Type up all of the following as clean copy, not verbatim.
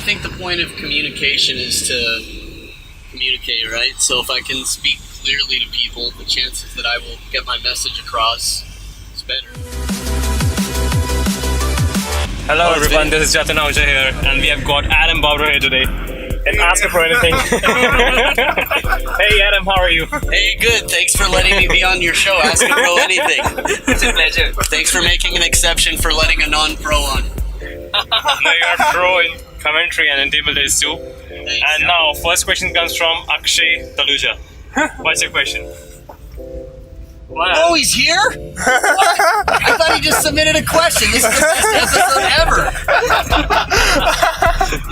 think the point of communication is to communicate, right? So if I can speak clearly to people, the chances that I will get my message across is better. Hello everyone, this is Jatin Ahuja here, and we have got Adam Bobrow here today. And ask him for anything. Hey Adam, how are you? Hey, good. Thanks for letting me be on your show. Ask a pro anything. It's a pleasure. Thanks for making an exception for letting a non-pro on. Now you are pro in commentary and in table tennis too. Thanks. And now, first question comes from Akshay Taluja. What's your question? Oh, he's here? I thought he just submitted a question. This is the best episode ever.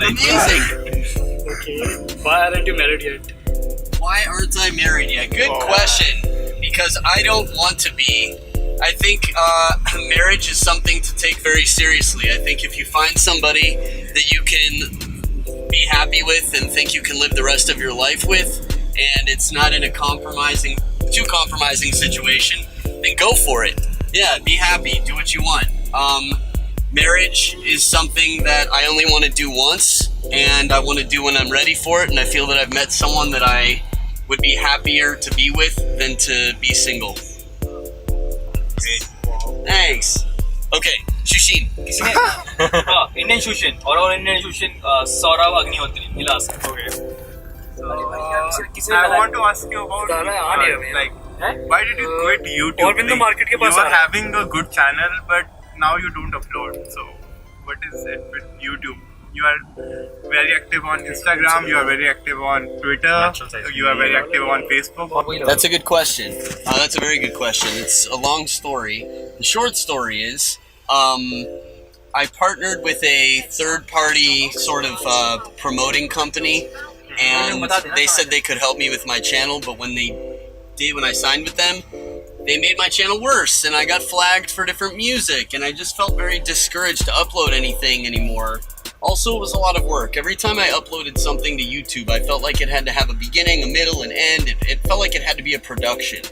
Amazing. Okay. Why aren't you married yet? Why aren't I married yet? Good question. Because I don't want to be. I think marriage is something to take very seriously. I think if you find somebody that you can be happy with and think you can live the rest of your life with, and it's not in a too compromising situation, then go for it. Yeah, be happy, do what you want. Marriage is something that I only want to do once, and I want to do when I'm ready for it, and I feel that I've met someone that I would be happier to be with than to be single. Thanks. Okay, Shushin. Indian Shushin, or Indian Shushin, Saurav Agnihotri. He'll ask. Okay. I want to ask you about why did you quit YouTube? You were having a good channel, but now you don't upload. So, what is it with YouTube? You are very active on Instagram. You are very active on Twitter. You are very active on Facebook. That's a good question. That's a very good question. It's a long story. The short story is, I partnered with a third-party sort of promoting company, and they said they could help me with my channel, but when I signed with them, they made my channel worse, and I got flagged for different music, and I just felt very discouraged to upload anything anymore. Also, it was a lot of work. Every time I uploaded something to YouTube, I felt like it had to have a beginning, a middle, an end. It felt like it had to be a production.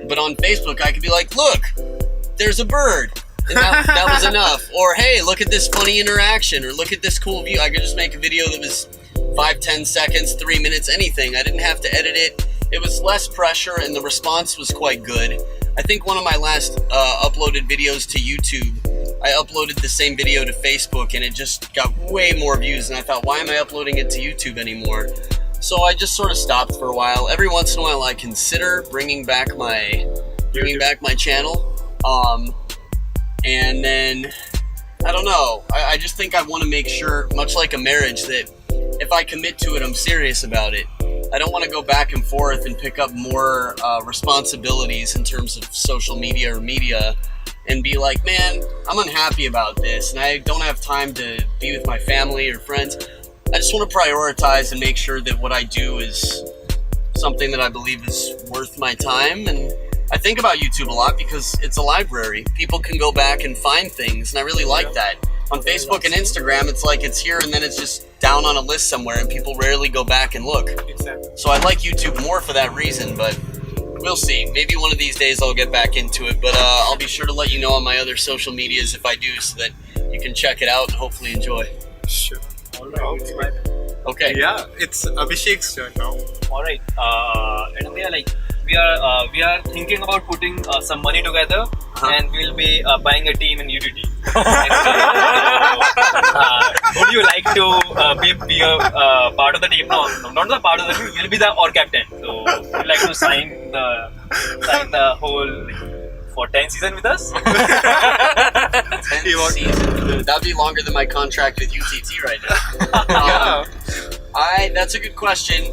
But on Facebook, I could be like, look, there's a bird. And that was enough. Or, hey, look at this funny interaction. Or look at this cool view. I could just make a video that was 5-10 seconds, 3 minutes, anything. I didn't have to edit it. It was less pressure, and the response was quite good. I think one of my last uploaded videos to YouTube, I uploaded the same video to Facebook, and it just got way more views, and I thought, why am I uploading it to YouTube anymore? So I just sort of stopped for a while. Every once in a while, I consider bringing back my channel, and then I don't know. I just think I want to make sure, much like a marriage, that if I commit to it, I'm serious about it. I don't want to go back and forth and pick up more responsibilities in terms of social media or media and be like, man, I'm unhappy about this and I don't have time to be with my family or friends. I just want to prioritize and make sure that what I do is something that I believe is worth my time. And I think about YouTube a lot because it's a library. People can go back and find things, and I really like that. On Facebook and Instagram, it's like it's here and then it's just down on a list somewhere and people rarely go back and look. So I like YouTube more for that reason, but we'll see. Maybe one of these days I'll get back into it, but I'll be sure to let you know on my other social medias if I do, so that you can check it out and hopefully enjoy. Sure. Alright. Okay. Yeah, it's Abhishek's turn now. Alright. And we are thinking about putting some money together, and we'll be buying a team in UTT. Would you like to be a part of the team? No, not the part of the team. You'll be the captain. So would you like to sign the whole for 10 season with us? 10 seasons. That'd be longer than my contract with UTT right now. That's a good question,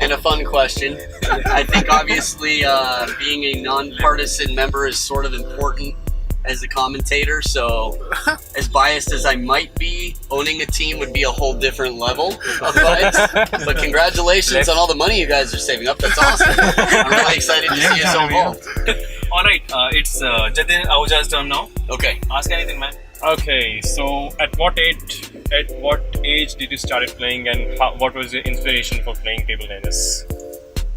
and a fun question. I think obviously being a non-partisan member is sort of important as a commentator, so as biased as I might be, owning a team would be a whole different level of bias. But congratulations on all the money you guys are saving up. That's awesome. I'm really excited to see you so involved. Alright, it's Jatin Ahuja's turn now. Okay. Ask anything, man. Okay, so at what age did you start playing, and what was your inspiration for playing table tennis?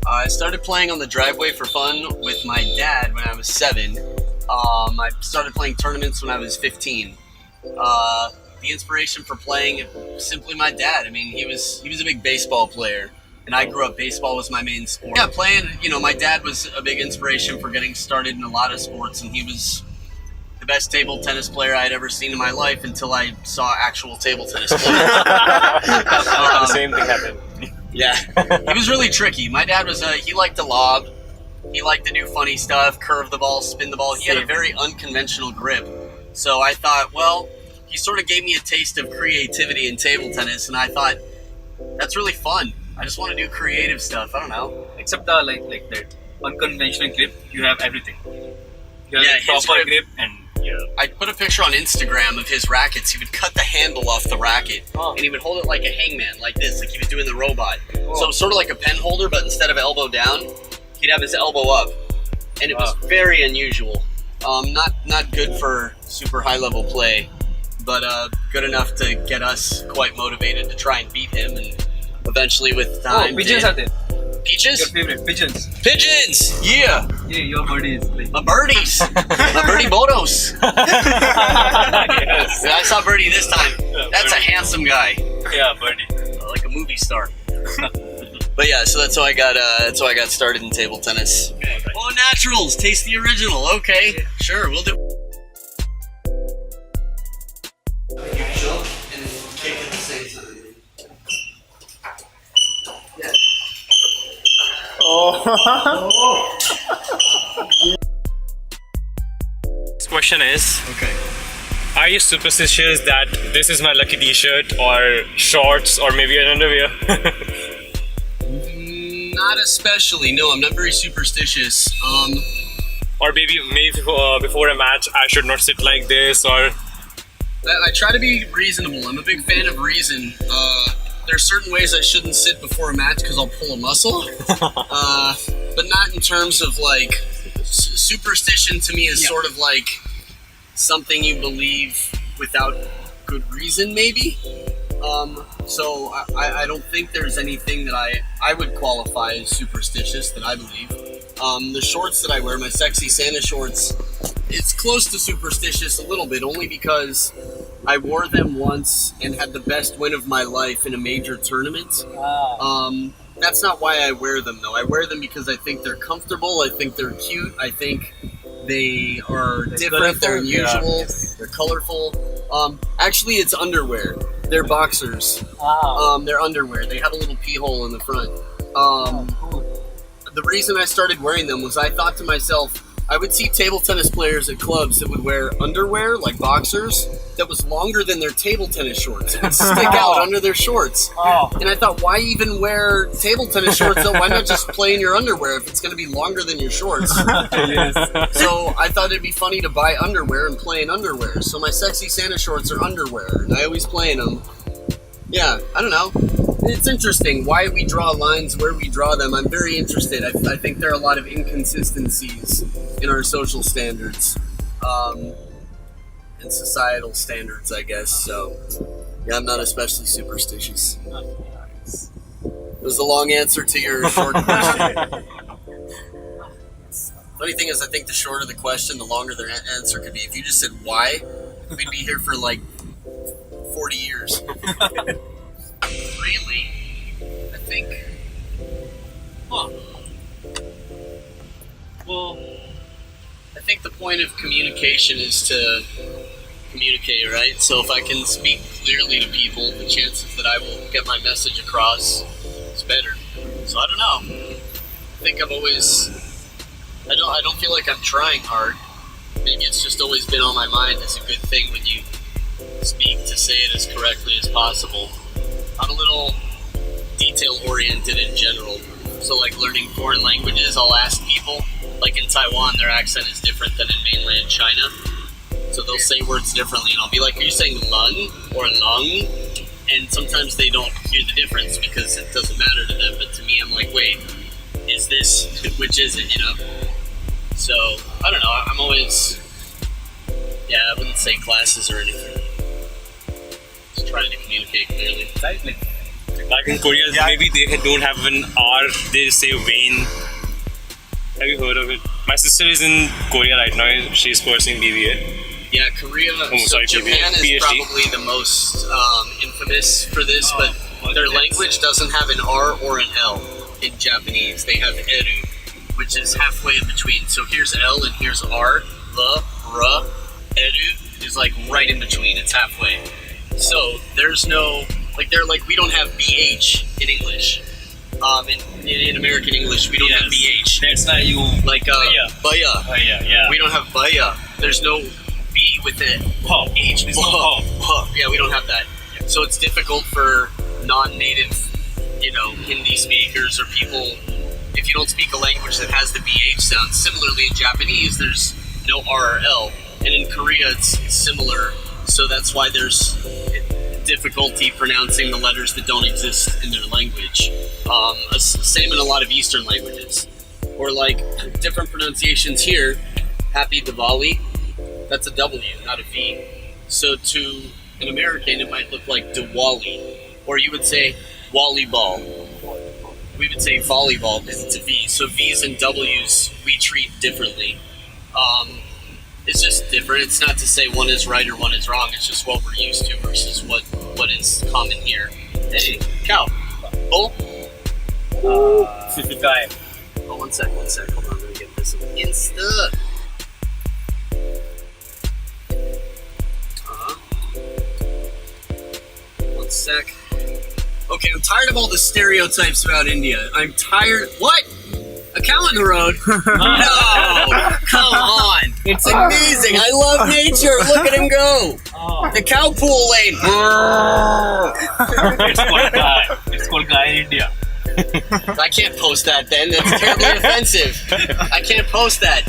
I started playing on the driveway for fun with my dad when I was 7. I started playing tournaments when I was 15. the inspiration for playing, simply my dad. I mean, he was a big baseball player, and I grew up, baseball was my main sport. Yeah, playing, my dad was a big inspiration for getting started in a lot of sports, and he was the best table tennis player I had ever seen in my life until I saw actual table tennis play. Same thing happened. Yeah, he was really tricky. My dad was he liked to lob, he liked to do funny stuff, curve the ball, spin the ball. He had a very unconventional grip. So I thought, well, he sort of gave me a taste of creativity in table tennis, and I thought, that's really fun. I just want to do creative stuff. I don't know. Except the like that unconventional grip, you have everything. You have Yeah, his proper grip- grip and I put a picture on Instagram of his rackets. He would cut the handle off the racket, and he would hold it like a hangman, like this, like he was doing the robot. So sort of like a pen holder, but instead of elbow down, he'd have his elbow up, and it was very unusual. Not good for super high level play, but good enough to get us quite motivated to try and beat him, and eventually with time. pigeons are there. Peaches? Your favorite pigeons. Pigeons! Yeah! Yeah, your birdies. Like, My birdies! My birdie Bodos! yes. I saw Birdie this time. That's a handsome guy, Yeah, birdie. like a movie star. But yeah, so that's how I got started in table tennis. Oh, naturals, taste the original. Okay, sure, we'll do. You jump and kick at the same time. Yeah. This question is, Okay. are you superstitious that this is my lucky t-shirt or shorts or maybe an underwear? Not especially. No, I'm not very superstitious. Or maybe before a match I should not sit like this, or I try to be reasonable. I'm a big fan of reason. There are certain ways I shouldn't sit before a match because I'll pull a muscle, but not in terms of like superstition. To me, is sort of like something you believe without good reason, maybe. So I don't think there's anything that I would qualify as superstitious that I believe. The shorts that I wear, my sexy Santa shorts, it's close to superstitious a little bit, only because I wore them once and had the best win of my life in a major tournament. That's not why I wear them, though. I wear them because I think they're comfortable, I think they're cute, I think they are different, they're unusual, they're colorful. Actually, it's underwear. They're boxers. They're underwear. They have a little pee hole in the front. The reason I started wearing them was I thought to myself, I would see table tennis players at clubs that would wear underwear, like boxers, that was longer than their table tennis shorts. It would stick out under their shorts. And I thought, why even wear table tennis shorts though? Why not just play in your underwear if it's going to be longer than your shorts? So I thought it'd be funny to buy underwear and play in underwear. So my sexy Santa shorts are underwear, and I always play in them. Yeah, I don't know. It's interesting why we draw lines, where we draw them. I'm very interested. I think there are a lot of inconsistencies in our social standards and societal standards, I guess. So, yeah, I'm not especially superstitious. It was a long answer to your short question. Funny thing is, I think the shorter the question, the longer their answer could be. If you just said why, we'd be here for like 40 years. Really? I think. Well, I think the point of communication is to communicate, right? So if I can speak clearly to people, the chances that I will get my message across is better. So I don't know. I think I've always. I don't feel like I'm trying hard. Maybe it's just always been on my mind. It's a good thing when you speak to say it as correctly as possible. I'm a little detail-oriented in general. So like learning foreign languages, I'll ask people. Like in Taiwan, their accent is different than in mainland China. So they'll say words differently, and I'll be like, are you saying lung or lung? And sometimes they don't hear the difference because it doesn't matter to them. But to me, I'm like, wait, is this, which is it, you know? So, I don't know, I'm always, I wouldn't say classes or anything. Just trying to communicate clearly. like in Korea, maybe they don't have an R, they say Wayne. Have you heard of it? My sister is in Korea right now, she's pursuing BBA. Yeah, Korea. sorry, Japan is PhD. probably the most infamous for this, but their language doesn't have an R or an L in Japanese. They have eru, which is halfway in between. So here's L and here's R. The, ra, eru is like right in between. It's halfway. So there's no, like they're like, we don't have BH in English. In American English, we don't have BH. That's why you Like baya. yeah. We don't have baya. There's no B with it. H. There's no ha. Yeah, we don't have that. So it's difficult for non-native, Hindi speakers or people, if you don't speak a language that has the BH sound. Similarly, in Japanese, there's no R or L. And in Korea, it's similar. So that's why there's difficulty pronouncing the letters that don't exist in their language. Same in a lot of Eastern languages. Or like different pronunciations here. Happy Diwali, that's a W, not a V. So to an American, it might look like Diwali. Or you would say volleyball. We would say volleyball because it's a V. So V's and W's we treat differently. It's just different. It's not to say one is right or one is wrong. It's just what we're used to versus what is common here. Hey, cow. Bull? 55. Oh, one sec. Hold on, let me get this Insta. One sec. Okay, I'm tired of all the stereotypes about India. I'm tired. What? A cow on the road? No! Come on! It's amazing! I love nature! Look at him go! The cow pool lane! It's called Guy in India. I can't post that then. That's terribly offensive. I can't post that.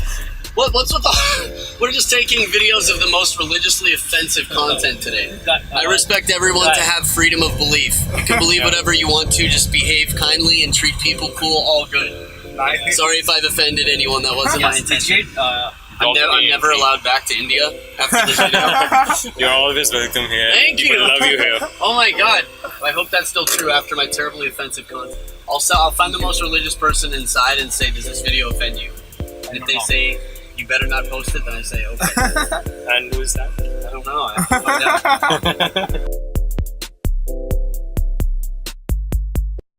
What's with the... We're just taking videos of the most religiously offensive content today. I respect everyone to have freedom of belief. You can believe whatever you want to, just behave kindly and treat people cool, all good. Sorry if I've offended anyone, that wasn't my intention. I'm never allowed back to India after this video. You're always welcome here. Thank you. People love you here. Oh my god. I hope that's still true after my terribly offensive content. I'll find the most religious person inside and say, does this video offend you? And if they say, you better not post it, then I say, okay. And who is that? I don't know. I have to find out.